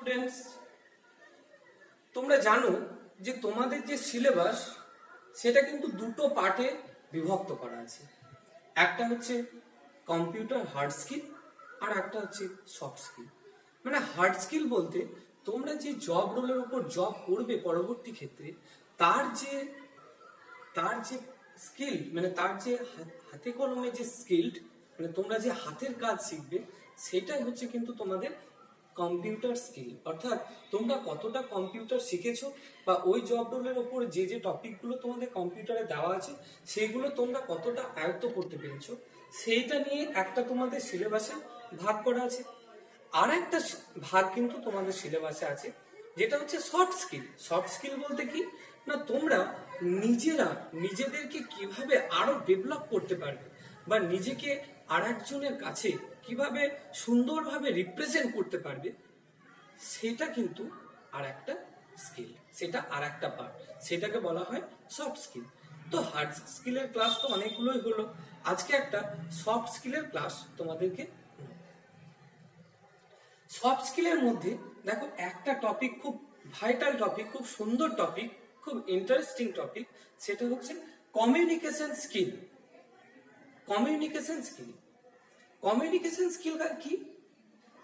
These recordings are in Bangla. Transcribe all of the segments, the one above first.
স্টুডেন্টস, তোমরা জানো যে তোমাদের যে সিলেবাস সেটা কিন্তু দুটো পার্টে বিভক্ত করা আছে। একটা হচ্ছে কম্পিউটার হার্ড স্কিল আর একটা হচ্ছে সফট স্কিল। মানে হার্ড স্কিল বলতে তোমরা যে জব রোলের উপর জব করবে পরবর্তী ক্ষেত্রে তার যে স্কিল, মানে তার যে হাতে কলমে যে স্কিল, মানে তোমরা যে হাতের কাজ শিখবে সেটাই হচ্ছে কিন্তু তোমাদের কম্পিউটার স্কিল। অর্থাৎ তোমরা কতটা কম্পিউটার শিখেছো বা ওই জব রোলের ওপর যে যে টপিকগুলো তোমাদের কম্পিউটারে দেওয়া আছে সেইগুলো তোমরা কতটা আয়ত্ত করতে পেরেছো সেইটা নিয়ে একটা তোমাদের সিলেবাসে ভাগ করা আছে। আর একটা ভাগ কিন্তু তোমাদের সিলেবাসে আছে যেটা হচ্ছে সফট স্কিল। সফট স্কিল বলতে কি না, তোমরা নিজেদেরকে কিভাবে আরো ডেভেলপ করতে পারবে বা নিজেকে আর একজনের কাছে কিভাবে সুন্দরভাবে রিপ্রেজেন্ট করতে পারবে সেটা কিন্তু আর একটা স্কিল, সেটা আর একটা পার্ট, সেটাকে বলা হয় সফট স্কিল। তো হার্ড স্কিলের ক্লাস তো অনেকগুলোই হলো, আজকে একটা সফট স্কিলের ক্লাস তোমাদেরকে। সফট স্কিলের মধ্যে দেখো একটা টপিক, খুব ভাইটাল টপিক, খুব সুন্দর টপিক, খুব ইন্টারেস্টিং টপিক, সেটা হচ্ছে communication skill. Communication skill communication skill কি?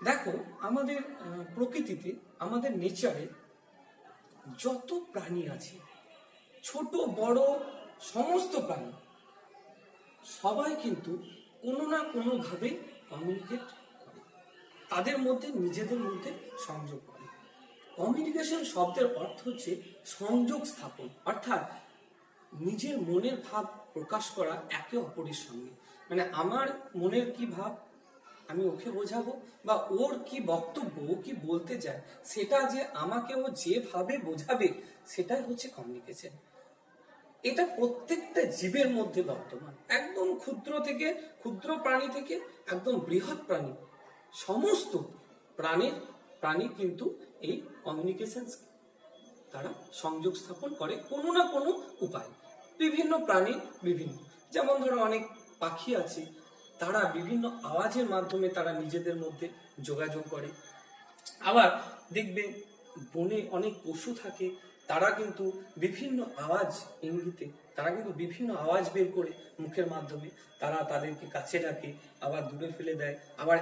দেখো আমাদের প্রকৃতিতে, আমাদের নেচারে যত প্রাণী আছে, ছোট বড় সমস্ত প্রাণী, সবাই কিন্তু কোনো না কোনোভাবে কমিউনিকেট করে, তাদের মধ্যে নিজেদের মধ্যে সংযোগ করে। কমিউনিকেশন শব্দের অর্থ হচ্ছে সংযোগ স্থাপন, অর্থাৎ নিজের মনের ভাব প্রকাশ করা একে অপরের সঙ্গে। মানে আমার মনের কি ভাব আমি ওকে বোঝাবো, বা ওর কি বক্তব্য, ও কি বলতে চায় সেটা যে আমাকে ও যেভাবে বোঝাবে সেটাই হচ্ছে কমিউনিকেশন। এটা প্রত্যেকটা জীবের মধ্যে বর্তমান, একদম ক্ষুদ্র প্রাণী থেকে একদম বৃহৎ প্রাণী, সমস্ত প্রাণী কিন্তু এই কমিউনিকেশন তারা সংযোগ স্থাপন করে কোনো না কোনো উপায়। বিভিন্ন প্রাণী বিভিন্ন, যেমন ধরো অনেক পাখি আছে, তারা বিভিন্ন আওয়াজের মাধ্যমে তারা নিজেদের মধ্যে যোগাযোগ করে। আবার দেখবে বনে অনেক পশু থাকে, তারা কিন্তু বিভিন্ন আওয়াজ ইঙ্গিতে, তারা কিন্তু বিভিন্ন আওয়াজ বের করে মুখের মাধ্যমে তারা তাদেরকে কাছে ডাকে, আবার দূরে ফেলে দেয়, আবার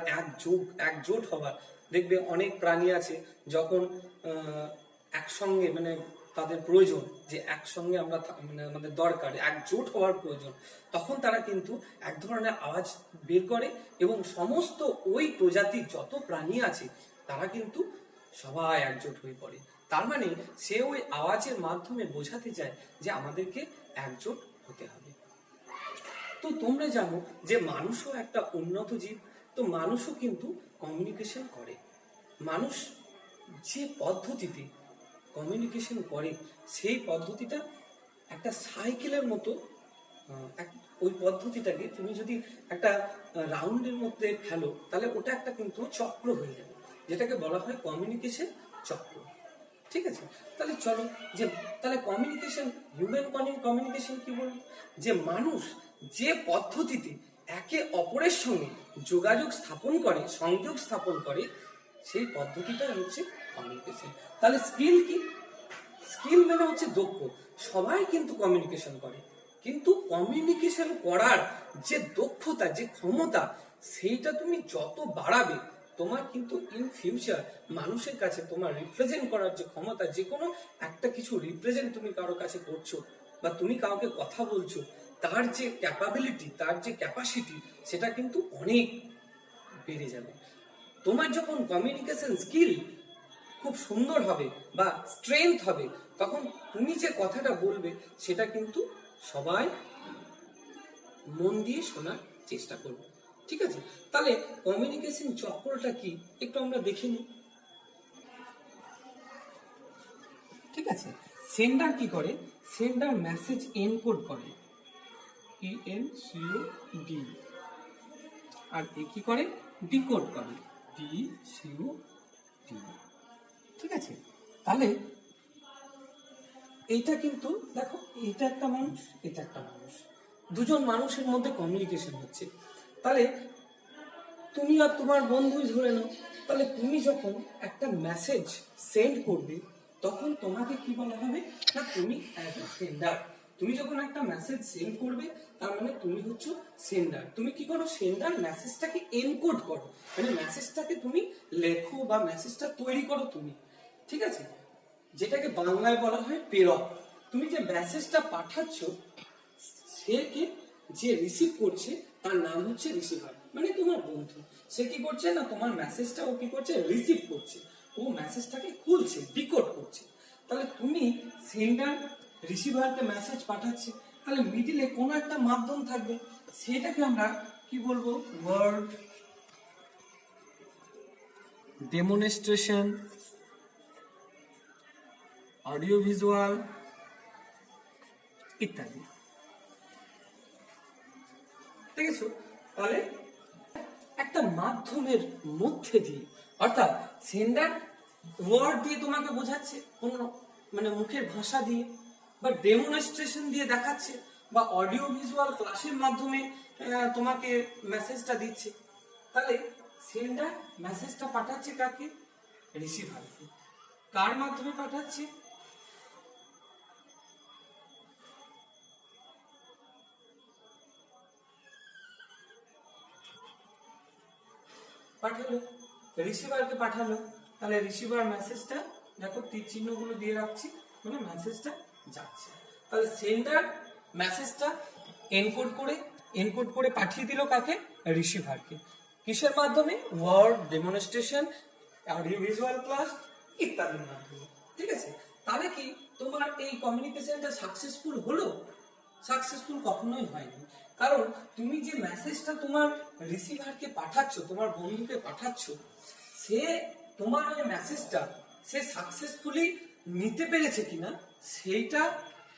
একজোট হবার। দেখবে অনেক প্রাণী আছে যখন একসঙ্গে, মানে তাদের প্রয়োজন যে একসঙ্গে আমরা মানে আমাদের দরকার একজোট হওয়ার প্রয়োজন, তখন তারা কিন্তু এক ধরনের আওয়াজ বের করে এবং সমস্ত ওই প্রজাতির যত প্রাণী আছে তারা কিন্তু সবাই একজোট হয়ে পড়ে। তার মানে সে ওই আওয়াজের মাধ্যমে বোঝাতে চায় যে আমাদেরকে একজোট হতে হবে। তো তোমরা জানো যে মানুষও একটা উন্নত জীব, তো মানুষও কিন্তু কমিউনিকেশন করে। মানুষ যে পদ্ধতিতে কমিউনিকেশন করে সেই পদ্ধতিটা একটা সাইকেলের মতো। ওই পদ্ধতিটাকে তুমি যদি একটা রাউন্ডের মধ্যে ফেলো তাহলে ওটা একটা কিন্তু চক্র হয়ে যাবে, যেটাকে বলা হয় কমিউনিকেশন চক্র। ঠিক আছে, তাহলে চলো যে তাহলে কমিউনিকেশন, হিউম্যান কমিউনিকেশন কি বলবো, যে মানুষ যে পদ্ধতিতে একে অপরের সঙ্গে যোগাযোগ স্থাপন করে, সংযোগ স্থাপন করে, সেই পদ্ধতিটা হচ্ছে কমিউনিকেশন। তাহলে স্কিল কি? স্কিল মানে হচ্ছে দক্ষ। সবাই কিন্তু কমিউনিকেশন করে, কিন্তু কমিউনিকেশন করার যে দক্ষতা, যে ক্ষমতা, সেইটা তুমি যত বাড়াবে তোমার কিন্তু ইন ফিউচার মানুষের কাছে তোমার রিপ্রেজেন্ট করার যে ক্ষমতা, যে কোনো একটা কিছু রিপ্রেজেন্ট তুমি কারোর কাছে করছো বা তুমি কাউকে কথা বলছো, তার যে ক্যাপাবিলিটি, তার যে ক্যাপাসিটি, সেটা কিন্তু অনেক বেড়ে যাবে। তোমার যখন কমিউনিকেশন স্কিল খুব সুন্দর হবে বা স্ট্রেংথ হবে, তখন তুমি যে কথাটা বলবে সেটা কিন্তু সবাই মন দিয়ে শোনার চেষ্টা করবে। ঠিক আছে, তাহলে কমিউনিকেশন চক্রটা কি একটু আমরা দেখে নিই। ঠিক আছে, সেন্ডার কি করে? সেন্ডার মেসেজ এনকোড করে, ENCOD, আর এ কি করে? ডিকোড করে, DCOD। ঠিক আছে, তাহলে এইটা কিন্তু দেখো, এটা একটা মানুষ, এটা একটা মানুষ, দুজন মানুষের মধ্যে কমিউনিকেশন হচ্ছে। তাহলে তুমি আর তোমার বন্ধুই ধরে নাও, তাহলে তুমি যখন একটা মেসেজ সেন্ড করবে তখন তোমাকে কি বলা হবে, না তুমি অ্যাজ এ সেন্ডার। তুমি যখন একটা মেসেজ সেন্ড করবে তার মানে তুমি হচ্ছে সেন্ডার। তুমি কি করো, সেন্ডার মেসেজটাকে এনকোড করো, মানে মেসেজটাকে তুমি লেখো বা মেসেজটা তৈরি করো তুমি, ঠিক আছে, যেটাকে বাংলায় বলা হয় প্রেরক। তুমি যে মেসেজটা পাঠাচ্ছ সে কে, যে রিসিভ করছে তার নাম হচ্ছে রিসিভার, মানে তোমার বন্ধু। সে কি করছে, না তোমার মেসেজটা ও কি করছে, রিসিভ করছে, ও মেসেজটাকে খুলছে, ডিকোড করছে। তাহলে তুমি সেন্ডার রিসিভারকে মেসেজ পাঠাচ্ছে, তাহলে মিডিলে কোনো একটা মাধ্যম থাকবে, সেটাকে আমরা কি বলবো, ওয়ার্ড ডেমনস্ট্রেশন, অডিও ভিজুয়াল ইত্যাদি। ঠিক আছে, তাহলে একটা মাধ্যমের মধ্যে দিয়ে, অর্থাৎ সেন্ডার ওয়ার্ড দিয়ে তোমাকে বোঝাচ্ছে, কোন মানে মুখের ভাষা দিয়ে বা ডেমনস্ট্রেশন দিয়ে দেখাচ্ছে, বা অডিও ভিজুয়াল ক্লাসের মাধ্যমে তোমাকে মেসেজটা দিচ্ছে। তাহলে সেন্ডার মেসেজটা পাঠাচ্ছে কাকে, রিসিভারকে। কার মাধ্যমে পাঠাচ্ছে, পাঠালো রিসিভারকে পাঠালো। তাহলে রিসিভার মেসেজটা দেখো তীর চিহ্নগুলো দিয়ে রাখছি, মানে মেসেজটা যাচ্ছে। তাহলে সেন্ডার মেসেজটা এনকোড করে পাঠিয়ে দিল কাকে, রিসিভারকে। কিসের মাধ্যমে, word demonstration, audio visual class ইত্যাদির মাধ্যমে। ঠিক আছে, তাহলে কি তোমার এই কমিউনিকেশনটা সাকসেসফুল হলো? সাকসেসফুল কখনোই হয়নি, কারণ তুমি যে মেসেজটা তোমার রিসিভারকে পাঠাচ্ছ, তোমার বন্ধুকে পাঠাচ্ছ, সে তোমার ওই মেসেজটা সে সাকসেসফুলি নিতে পেরেছে কিনা সেইটা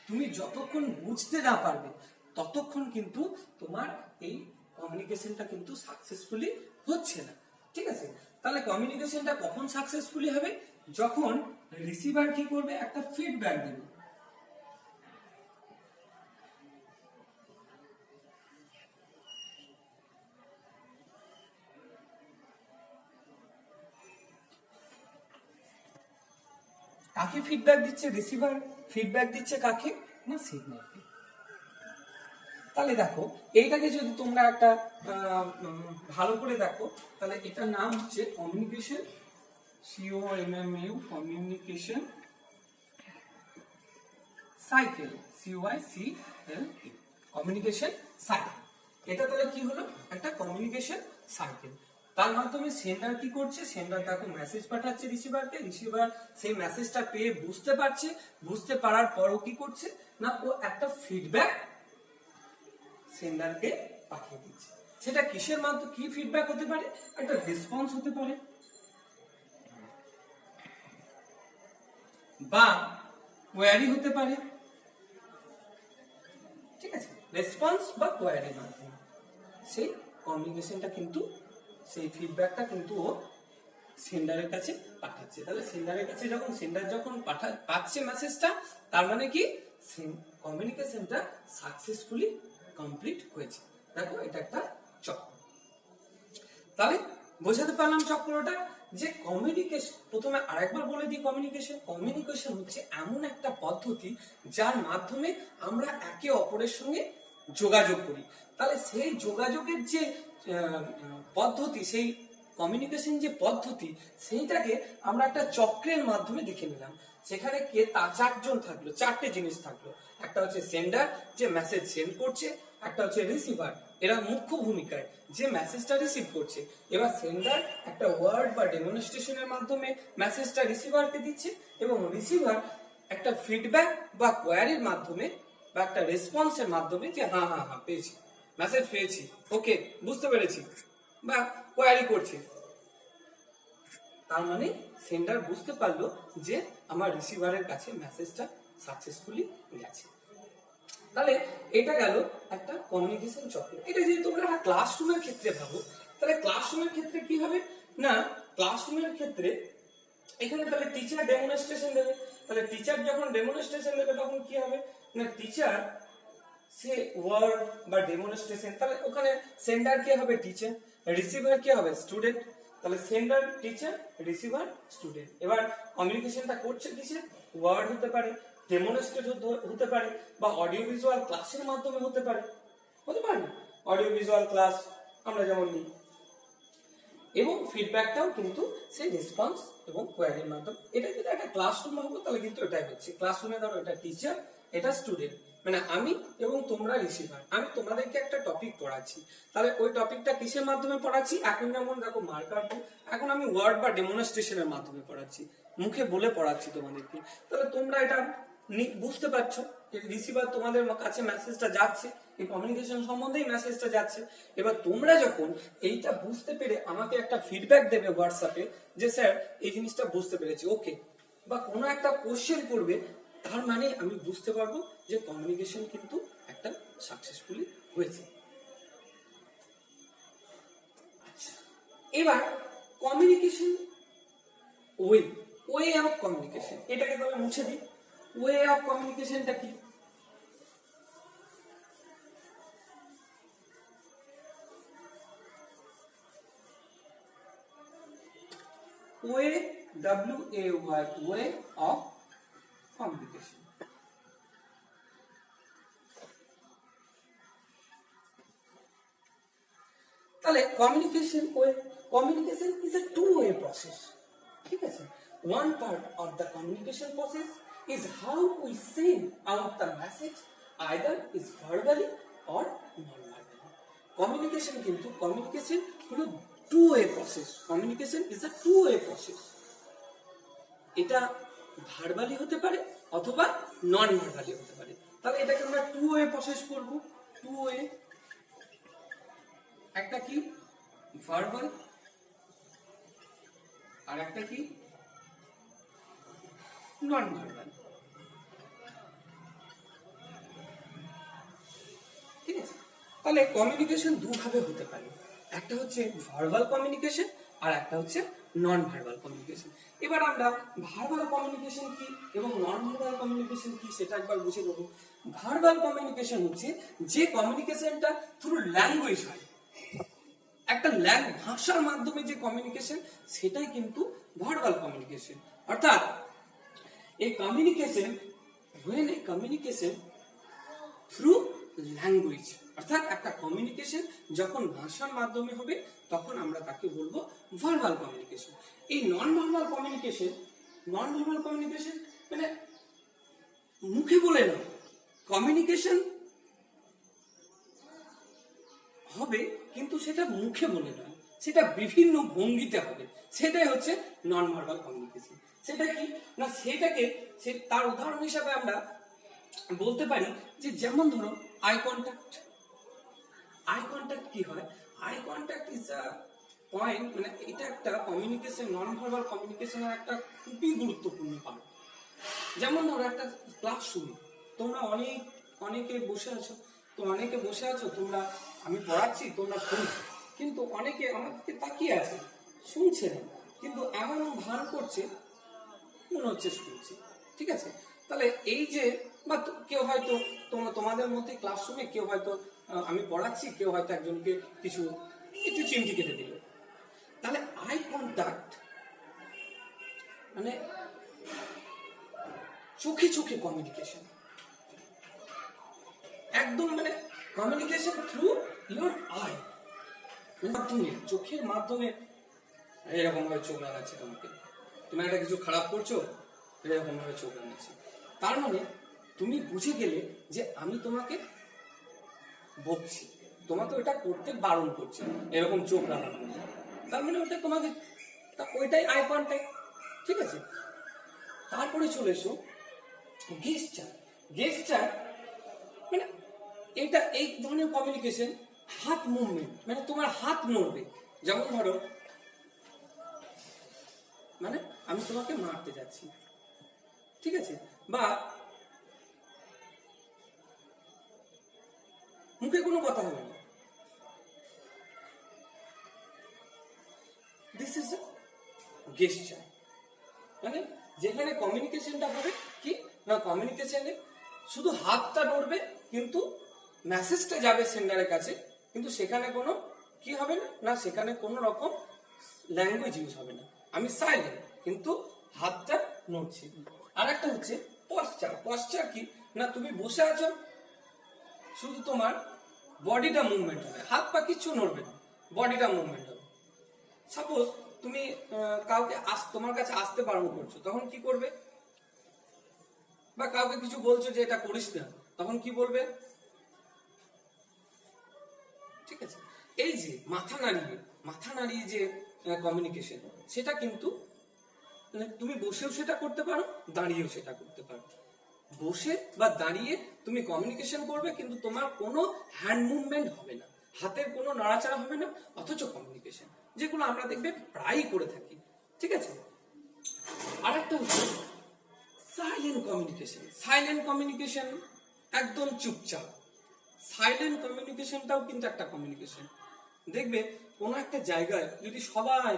তুমি যতক্ষণ বুঝতে না পারবে ততক্ষণ কিন্তু তোমার এই কমিউনিকেশনটা কিন্তু সাকসেসফুলি হচ্ছে না। ঠিক আছে, তাহলে কমিউনিকেশনটা কখন সাকসেসফুলি হবে, যখন রিসিভার কি করবে, একটা ফিডব্যাক দেবে। কাকে ফিডব্যাক দিচ্ছে, রিসিভার ফিডব্যাক দিচ্ছে কাকে, না সিগন্যালকে। তাহলে দেখো এইটাকে যদি তোমরা একটা ভালো করে দেখো, তাহলে এটার নাম হচ্ছে communication, COMMU, communication cycle, CYCLE, communication cycle. এটা তাহলে কি হলো, একটা কমিউনিকেশন সাইকেল। তার মাধ্যমে সেন্ডার কি করছে, সেন্ডার দেখো মেসেজ পাঠাচ্ছে রিসিভারকে, রিসিভার সেই মেসেজটা পেয়ে বুঝতে পারছে, বুঝতে পারার পরও কি করছে, না ও একটা ফিডব্যাক সেন্ডারকে পাঠিয়ে দিচ্ছে। সেটা কিসের মাধ্যমে, কি ফিডব্যাক হতে পারে, একটা রেসপন্স হতে পারে, বা কোয়ারি হতে পারে। ঠিক আছে, রেসপন্স বা কোয়ারির মাধ্যমে সেই কমিউনিকেশনটা কিন্তু, সেই ফিডব্যাকটা কিন্তু ও সেন্ডারের কাছে পাঠাচ্ছে। তাহলে সেন্ডারের কাছে যখন সেন্ডার যখন পাচ্ছে মেসেজটা, তার মানে কি কমিউনিকেশনটা সাকসেসফুলি কমপ্লিট হয়েছে। দেখো এটা একটা চক্র। তাহলে বোঝাতে পারলাম চক্রটা, যে কমিউনিকেশন, প্রথমে আরেকবার বলে দিই, কমিউনিকেশন হচ্ছে এমন একটা পদ্ধতি যার মাধ্যমে আমরা একে অপরের সঙ্গে যোগাযোগ করি। তাহলে সেই যোগাযোগের যে পদ্ধতি, সেই কমিউনিকেশন যে পদ্ধতি, সেইটাকে আমরা একটা চক্রের মাধ্যমে দেখে নিলাম। সেখানে কে তা চারজন থাকলো, চারটে জিনিস থাকলো। একটা হচ্ছে সেন্ডার, যে মেসেজ সেন্ড করছে। একটা হচ্ছে রিসিভার, এরা মুখ্য ভূমিকায়, যে মেসেজটা রিসিভ করছে। এবার সেন্ডার একটা ওয়ার্ড বা ডেমনস্ট্রেশনের মাধ্যমে মেসেজটা রিসিভারকে দিচ্ছে, এবং রিসিভার একটা ফিডব্যাক বা কোয়ারির মাধ্যমে বা একটা রেসপন্সের মাধ্যমে, যে হ্যাঁ হ্যাঁ হ্যাঁ পেয়েছি, মেসেজ পেয়েছি, ওকে বুঝতে পেরেছি, বা কোয়ারি করছে। তার মানে সেন্ডার বুঝতে পারলো যে আমার রিসিভারের কাছে মেসেজটা সাকসেসফুলি গেছে। তাহলে এটা গেল একটা কমিউনিকেশন চক্র। এটা যদি তোমরা ক্লাসরুমের ক্ষেত্রে ভাবো, তাহলে ক্লাসরুমের ক্ষেত্রে কি হবে, না ক্লাসরুমের ক্ষেত্রে এখানে তাহলে টিচার ডেমনস্ট্রেশন দেবে। তাহলে টিচার যখন ডেমনস্ট্রেশন দেবে তখন কি হবে, না টিচার সে ওয়ার্ড বা ডেমনস্ট্রেশন, তাহলে ওখানে সেন্ডার কে হবে টিচার, রিসিভার কি হবে? স্টুডেন্ট। তাহলে সেন্ডার টিচার, রিসিভার স্টুডেন্ট। এবার কমিউনিকেশনটা করছে কিসে? ওয়ার্ড হতে পারে, ডেমনস্ট্রেট হতে পারে, বা অডিও ভিজুয়াল ক্লাসের মাধ্যমে হতে পারে না? অডিও ভিজুয়াল ক্লাস আমরা যেমন নিই, এবং ফিডব্যাকটাও কিন্তু সেই রেসপন্স এবং কোয়ারির মাধ্যমে। এটা যদি একটা ক্লাসরুম হবে তাহলে কিন্তু এটাই হচ্ছে। ক্লাসরুমে ধরো এটা টিচার, এটা স্টুডেন্ট, মানে আমি এবং তোমরা রিসিভার। আমি তোমাদেরকে একটা টপিক পড়াচ্ছি, তাহলে ওই টপিকটা কিসের মাধ্যমে পড়াচ্ছি? এখন যেমন দেখো মার্কার, এখন আমি ওয়ার্ড বা ডেমনস্ট্রেশনের মাধ্যমে পড়াচ্ছি, মুখে বলে পড়াচ্ছি তোমাদেরকে। তাহলে তোমরা এটা বুঝতে পারছো রিসিভার তোমাদের কাছে মেসেজটা যাচ্ছে, এই কমিউনিকেশন সম্বন্ধেই মেসেজটা যাচ্ছে। এবার তোমরা যখন এইটা বুঝতে পেরে আমাকে একটা ফিডব্যাক দেবে হোয়াটসঅ্যাপে যে স্যার এই জিনিসটা বুঝতে পেরেছি, ওকে, বা কোনো একটা কোশ্চেন করবে, তার মানে আমি বুঝতে পারবো যে কমিউনিকেশন কিন্তু একটা সাকসেসফুলি হয়েছে। আচ্ছা, এবার কমিউনিকেশন ওয়ে অফ কমিউনিকেশন, এটাকে তবে মুছে দিই। ওয়ে অফ কমিউনিকেশনটা কি? Way, WAY, way of communication. তাহলে communication is a two way process, ঠিক আছে? One part of the communication process is how we send out the message, either is verbally or non-verbally. Communication হলো two-way process. Communication is a two-way process. এটা ভার্বালি হতে পারে অথবা নন ভার্বালি হতে পারে। তাহলে এটাকে আমরা two-way process করব। two-way, একটা কি ভার্বাল আর একটা কি নন ভার্বাল, ঠিক আছে? তাহলে কমিউনিকেশন দুভাবে হতে পারে, একটা হচ্ছে ভার্বাল কমিউনিকেশন আর একটা হচ্ছে নন ভার্বাল কমিউনিকেশন। এবার আমরা ভার্বাল কমিউনিকেশন কি এবং নন ভার্বাল কমিউনিকেশন কি সেটা একবার বুঝে নেব। ভার্বাল কমিউনিকেশন হচ্ছে যে কমিউনিকেশনটা থ্রু ল্যাঙ্গুয়েজ হয়, একটা ভাষার মাধ্যমে যে কমিউনিকেশন, সেটাই কিন্তু ভার্বাল কমিউনিকেশন। অর্থাৎ এই communication, when a communication through language, অর্থাৎ একটা কমিউনিকেশন যখন ভাষার মাধ্যমে হবে তখন আমরা তাকে বলবো ভার্বাল কমিউনিকেশন। এই নন ভার্বাল কমিউনিকেশন মানে মুখে বলে না, কমিউনিকেশন হবে কিন্তু সেটা মুখে বলে না, সেটা বিভিন্ন ভঙ্গিতে হবে, সেটাই হচ্ছে নন ভার্বাল কমিউনিকেশন। সেটা কি না, সেটাকে তার উদাহরণ হিসাবে আমরা বলতে পারি যে যেমন ধরো আই কন্ট্যাক্ট কি হয়? Eye contact is a point, মানে এটা একটা কমিউনিকেশন, নন ভার্বাল কমিউনিকেশনের একটা খুবই গুরুত্বপূর্ণ পার্ট। যেমন ধরো একটা ক্লাসরুমে তোমরা অনেকে বসে আছো, তোমরা, আমি পড়াচ্ছি তোমরা শুনছো, কিন্তু অনেকে আমার দিকে তাকিয়ে আছে, শুনছে না, কিন্তু এমন ভান করছে মনে হচ্ছে শুনছে, ঠিক আছে? তাহলে এই যে, বা কেউ হয়তো তোমাদের মধ্যে ক্লাসরুমে কেউ হয়তো আমি পড়াচ্ছি, কেউ হয়তো একজনকে একটু চিমটি কেটে দিল, তাহলে আই কন্ট্যাক্ট মানে চোখে চোখে কমিউনিকেশন, একদম মানে কমিউনিকেশন থ্রু ইউর আই, মাধ্যমে, চোখের মাধ্যমে এরকম ভাবে চোখ লাগাচ্ছে তোমাকে, তুমি একটা কিছু খারাপ করছো, এরকম ভাবে চোখ লাগাচ্ছে, তার মানে তুমি বুঝে গেলে যে আমি তোমাকে বকছি, তোমাকে ওটা করতে বারণ করছি, এরকম চোখ লাগানো, তার মানে ওটা তোমাকে, ওইটাই আই কন্ট্যাক্ট, ঠিক আছে? তারপরে চলে এসো গেস্টার মানে এটা এই ধরনের কমিউনিকেশন, হাত মুভমেন্ট, মানে তোমার হাত নড়বে, যেমন ধরো মানে আমি তোমাকে মারতে যাচ্ছি, ঠিক আছে? বা মুখে কোনো কথা হবে না, দিস ইজ গেস্টার, মানে যেখানে কমিউনিকেশনটা হবে কি না, কমিউনিকেশনে শুধু হাতটা নড়বে কিন্তু মেসেজটা যাবে সেন্ডারের কাছে, কিন্তু সেখানে কোনো কি হবে না, না সেখানে কোনো রকম ল্যাঙ্গুয়েজ ইউজ হবে না, আমি সাইলেন্ট কিন্তু হাতটা নড়ছে। আর একটা হচ্ছে পশ্চার। পশ্চার কি না, তুমি বসে আছো, শুধু তোমার বডিটা মুভমেন্ট হবে, হাত পা কিচ্ছু নড়বে না, বডিটা মুভমেন্ট হবে। সাপোজ তুমি কাউকে তোমার কাছে আসতে বারণ করছো, তখন কি করবে? বা কাউকে কিছু বলছো যে এটা করিস না, তখন কি বলবে? ঠিক আছে, এই যে মাথা নাড়িয়ে যে কমিউনিকেশন, সেটা কিন্তু তুমি বসেও সেটা করতে পারো, দাঁড়িয়েও সেটা করতে পারো। বসে বা দাঁড়িয়ে তুমি কমিউনিকেশন করবে, কিন্তু তোমার কোনো হ্যান্ড মুভমেন্ট হবে না, হাতের কোনো নাড়াচাড়া হবে না, অথচ কমিউনিকেশন, যেগুলো আমরা দেখবে প্রায়ই করে থাকি। ঠিক আছে, আরেকটা হচ্ছে সাইলেন্ট কমিউনিকেশন। সাইলেন্ট কমিউনিকেশন একদম চুপচাপ। সাইলেন্ট কমিউনিকেশনটাও কিন্তু একটা কমিউনিকেশন। দেখবে কোনো একটা জায়গায় যদি সবাই,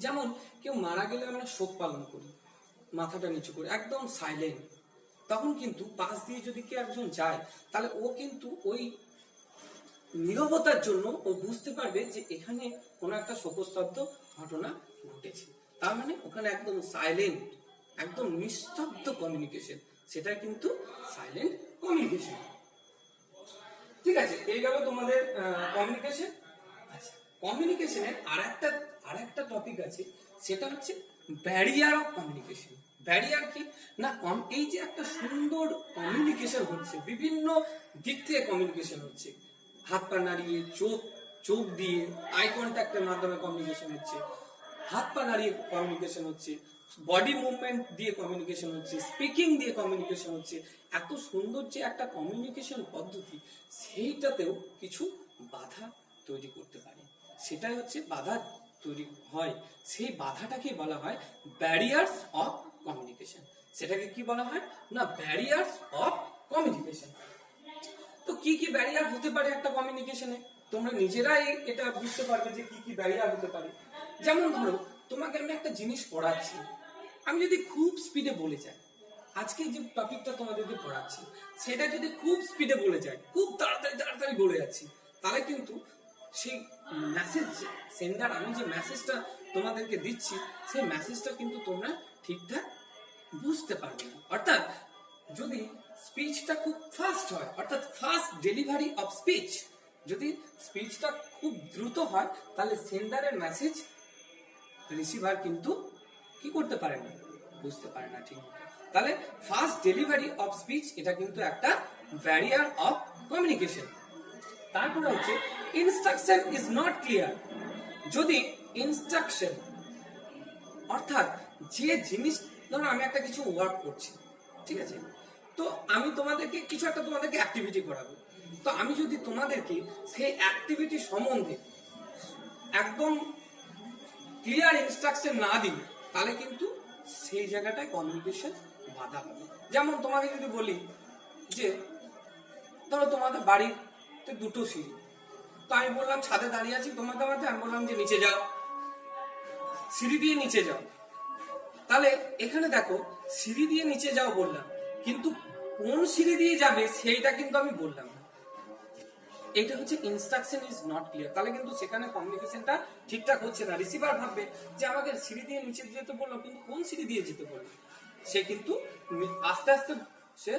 যেমন কেউ মারা গেলে আমরা শোক পালন করি, মাথাটা নিচু করে একদম সাইলেন্ট, তখন কিন্তু পাশ দিয়ে যদি কেউ একজন যায়, তাহলে ও কিন্তু ওই নীরবতার জন্য ও বুঝতে পারবে যে এখানে কোনো একটা শোকস্তব্ধ ঘটনা ঘটেছে। তার মানে ওখানে একদম সাইলেন্ট, একদম নিস্তব্ধ কমিউনিকেশন, সেটা কিন্তু সাইলেন্ট কমিউনিকেশন। ঠিক আছে, এই গেল তোমাদের কমিউনিকেশন। আচ্ছা, কমিউনিকেশনের আরেকটা টপিক আছে, সেটা হচ্ছে ব্যারিয়ার অফ কমিউনিকেশন। ব্যারিয়ার কি না, এই যে একটা সুন্দর কমিউনিকেশন হচ্ছে, বিভিন্ন দিক থেকে কমিউনিকেশন হচ্ছে, হাত পা নাড়িয়ে, চোখ দিয়ে আই কন্ট্যাক্টের মাধ্যমে কমিউনিকেশন হচ্ছে, হাত পা নাড়িয়ে কমিউনিকেশন হচ্ছে, বডি মুভমেন্ট দিয়ে কমিউনিকেশন হচ্ছে, স্পিকিং দিয়ে কমিউনিকেশন হচ্ছে। এত সুন্দর যে একটা কমিউনিকেশন পদ্ধতি, সেইটাতেও কিছু বাধা তৈরি করতে পারে, সেটাই হচ্ছে বাধা তৈরি হয়। সেই বাধাটাকে বলা হয় ব্যারিয়ার্স অফ কমিউনিকেশন। সেটাকে কি বলা হয় না, ব্যারিয়ার্স অফ কমিউনিকেশন। তো কি কি ব্যারিয়ার হতে পারে একটা কমিউনিকেশনে, তোমরা নিজেরাই এটা বুঝতে পারবে যে কি কি ব্যারিয়ার হতে পারে। যেমন ধরো, তোমাকে আমি একটা জিনিস পড়াচ্ছি, আমি যদি খুব স্পিডে বলে যাই, আজকে যে টপিকটা তোমাদেরকে পড়াচ্ছি সেটা যদি খুব স্পিডে বলে যায়, খুব তাড়াতাড়ি বলে যাচ্ছি, তাহলে কিন্তু সেই মেসেজ সেন্ডার, আমি যে মেসেজটা তোমাদেরকে দিচ্ছি, সেই মেসেজটা কিন্তু তোমরা ঠিকঠাক বুঝতে পারবে না। অর্থাৎ যদি স্পিচটা খুব ফাস্ট হয়, অর্থাৎ ফাস্ট ডেলিভারি অফ স্পিচ, যদি স্পিচটা খুব দ্রুত হয়, তাহলে সেন্ডারের মেসেজ রিসিভার কিন্তু কি করতে পারে না, বুঝতে পারে না ঠিক। তাহলে ফাস্ট ডেলিভারি অফ স্পিচ, এটা কিন্তু একটা ব্যারিয়ার অফ কমিউনিকেশন। তারপরে হচ্ছে ইনস্ট্রাকশন ইজ নট ক্লিয়ার। যদি ইনস্ট্রাকশন, অর্থাৎ যে জিনিস, ধরো আমি একটা কিছু ওয়ার্ক করছি, ঠিক আছে, তো আমি তোমাদেরকে কিছু একটা তোমাদেরকে অ্যাক্টিভিটি করাবো, তো আমি যদি তোমাদেরকে সেই অ্যাক্টিভিটি সম্বন্ধে একদম ক্লিয়ার ইনস্ট্রাকশন না দিই, তাহলে কিন্তু সেই জায়গাটায় কমিউনিকেশন বাধা হবে। যেমন তোমাকে যদি বলি যে ধরো তোমাদের বাড়িতে দুটো সিঁড়ি, তো আমি বললাম ছাদে দাঁড়িয়ে আছি, তোমাকে আমি বললাম যে নিচে যাও, সিঁড়ি দিয়ে নিচে যাও। তাহলে এখানে দেখো, সিঁড়ি দিয়ে নিচে যাও বললাম, কিন্তু কোন সিঁড়ি দিয়ে যাবে সেইটা কিন্তু আমি বললাম না। এটা হচ্ছে ইনস্ট্রাকশন ইজ নট ক্লিয়ার। তাহলে কিন্তু সেখানে কমিউনিকেশনটা ঠিকঠাক হচ্ছে না। রিসিভার ভাববে যে আমাকে সিঁড়ি দিয়ে নিচে যেতে বললাম, কিন্তু কোন সিঁড়ি দিয়ে যেতে বললাম, সে কিন্তু আস্তে আস্তে সে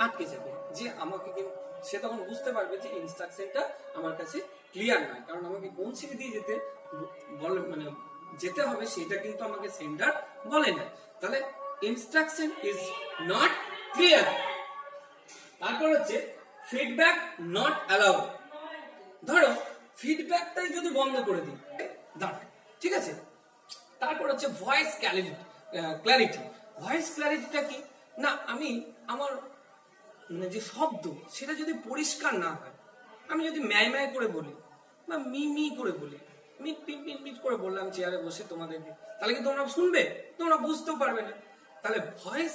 আটকে যাবে, যে আমাকে কিন্তু সে তখন বুঝতে পারবে যে ইনস্ট্রাকশনটা আমার কাছে ক্লিয়ার নয়, কারণ আমাকে কোন সিঁড়ি দিয়ে যেতে বলে, মানে যেতে হবে, সেটা কিন্তু আমাকে সেন্ডার বলে না। তাহলে ইনস্ট্রাকশন ইজ নট ক্লিয়ার। তারপর হচ্ছে ফিডব্যাক নট অ্যালাউড। ধরো ফিডব্যাকটাই যদি বন্ধ করে দিই, দাঁড়ায়, ঠিক আছে। তারপর হচ্ছে ভয়েস ক্ল্যারিটি। ভয়েস ক্ল্যারিটিটা কি না, আমি আমার মানে যে শব্দ, সেটা যদি পরিষ্কার না হয়, আমি যদি ম্যায় ম্যায় করে বলি বা মি মি করে বলি, মিট পিট মিট মিট করে বললাম চেয়ারে বসে তোমাদেরকে, তাহলে কি তোমরা শুনবে? তোমরা বুঝতেও পারবে না। তাহলে ভয়েস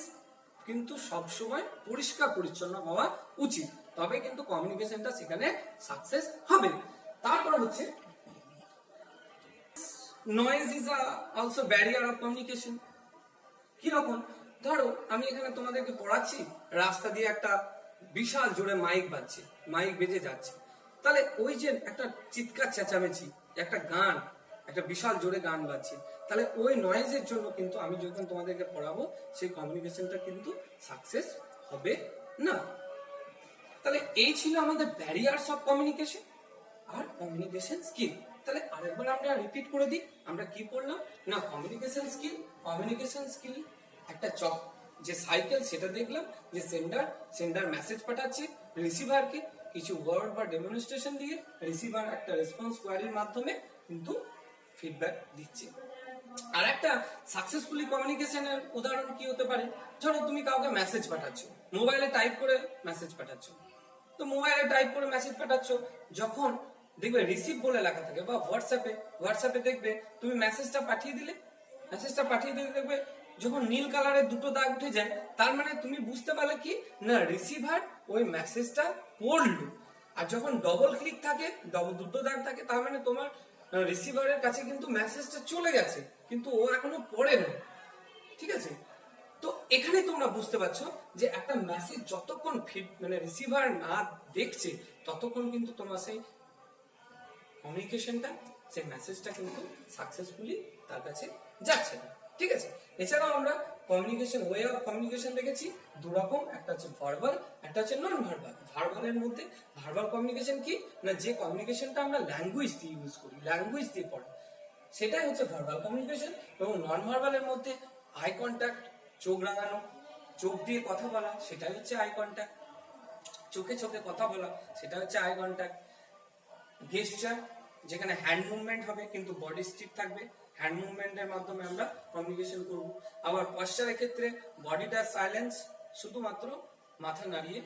কিন্তু সবসময় পরিষ্কার পরিচ্ছন্ন হওয়া উচিত, তবে কিন্তু কমিউনিকেশনটা সেখানে সাকসেস হবে। তারপর হচ্ছে noise is also barrier of communication. কিরকম? ধরো আমি এখানে তোমাদেরকে পড়াচ্ছি, রাস্তা দিয়ে একটা বিশাল জোরে মাইক বাজছে, মাইক বেজে যাচ্ছে, তাহলে ওই যে একটা চিৎকার চেঁচামেচি, একটা গান, একটা বিশাল জোরে গান বাজছে, তাহলে ওই নয়েজের জন্য কিন্তু আমি যখন তোমাদেরকে পড়াবো সেই কমিউনিকেশনটা কিন্তু সাকসেস হবে না। তাহলে এই ছিল আমাদের ব্যারিয়ার্স অফ কমিউনিকেশন আর কমিউনিকেশন স্কিল। তাহলে আরেকবার আমরা রিপিট করে দিই, আমরা কি পড়লাম না, কমিউনিকেশন স্কিল একটা চক যে সাইকেল সেটা দেখলাম, যে সেন্ডার মেসেজ পাঠাচ্ছে রিসিভারকে কিছু ওয়ার্ড বা ডেমনস্ট্রেশন দিয়ে, রিসিভার একটা রেসপন্স কোয়ারির মাধ্যমে কিন্তু ফিডব্যাক দিচ্ছে। আর একটা সাকসেসফুলি কমিউনিকেশনের উদাহরণ কি হতে পারে, ধরো তুমি কাউকে মেসেজ পাঠাচ্ছ, মোবাইলে টাইপ করে মেসেজ পাঠাচ্ছ, তো মোবাইলে টাইপ করে মেসেজ পাঠাচ্ছ, যখন দেখবে রিসিভ বলে লেখা থাকে, বা হোয়াটসঅ্যাপে দেখবে তুমি মেসেজটা পাঠিয়ে দিলে দেখবে যখন নীল কালারের দুটো দাগ উঠে যায়, তার মানে তুমি বুঝতে পারলে কি না রিসিভার ওই মেসেজটা পড়লো। আর যখন ডবল ক্লিক থাকে, দুটো দাগ থাকে, তার মানে তোমার রিসিভারের কাছে কিন্তু মেসেজটা চলে গেছে, কিন্তু ও এখনো পড়ে না। ঠিক আছে, তো এখানে তোমরা বুঝতে পারছো যে একটা মেসেজ যতক্ষণ মানে রিসিভার না দেখছে ততক্ষণ কিন্তু তোমার সেই কমিউনিকেশনটা, সেই মেসেজটা কিন্তু সাকসেসফুলি তার কাছে যাচ্ছে না। ঠিক আছে, এছাড়াও আমরা কমিউনিকেশন, ওয়ে অফ কমিউনিকেশন দেখেছি দুরকম, একটা হচ্ছে ভার্বাল, একটা হচ্ছে নন ভার্বাল। ভার্বালের মধ্যে ভার্বাল কমিউনিকেশন কি না, যে কমিউনিকেশনটা আমরা ল্যাঙ্গুয়েজ দিয়ে ইউজ করি, ল্যাঙ্গুয়েজ দিয়ে পড়ি, সেটাই হচ্ছে ভার্বাল কমিউনিকেশন। এবং নন ভার্বালের মধ্যে আই কন্ট্যাক্ট, চোখ রাঙানো, চোখ দিয়ে কথা বলা, সেটাই হচ্ছে আই কন্ট্যাক্ট, চোখে চোখে কথা বলা, সেটা হচ্ছে আই কন্ট্যাক্ট। গেস্টার, যেখানে হ্যান্ড মুভমেন্ট হবে কিন্তু বডি স্টিফ থাকবে, হ্যান্ড মুভমেন্টের মাধ্যমে আমরা কমিউনিকেশন করব। আবার পশ্চারের ক্ষেত্রে বডিটা সাইলেন্স, শুধুমাত্র মাথা নাড়িয়ে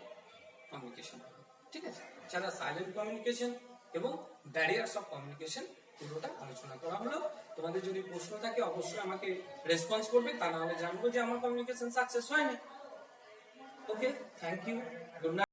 কমিউনিকেশন হবে। ঠিক আছে, যারা সাইলেন্ট কমিউনিকেশন এবং ব্যারিয়ার্স অফ কমিউনিকেশন পুরোটা আলোচনা করা হলো। তোমাদের যদি প্রশ্ন থাকে অবশ্যই আমাকে রেসপন্স করবে, তা না হলে জানবো যে আমার কমিউনিকেশন সাকসেস হয়নি। ওকে, থ্যাংক ইউ, গুড নাইট।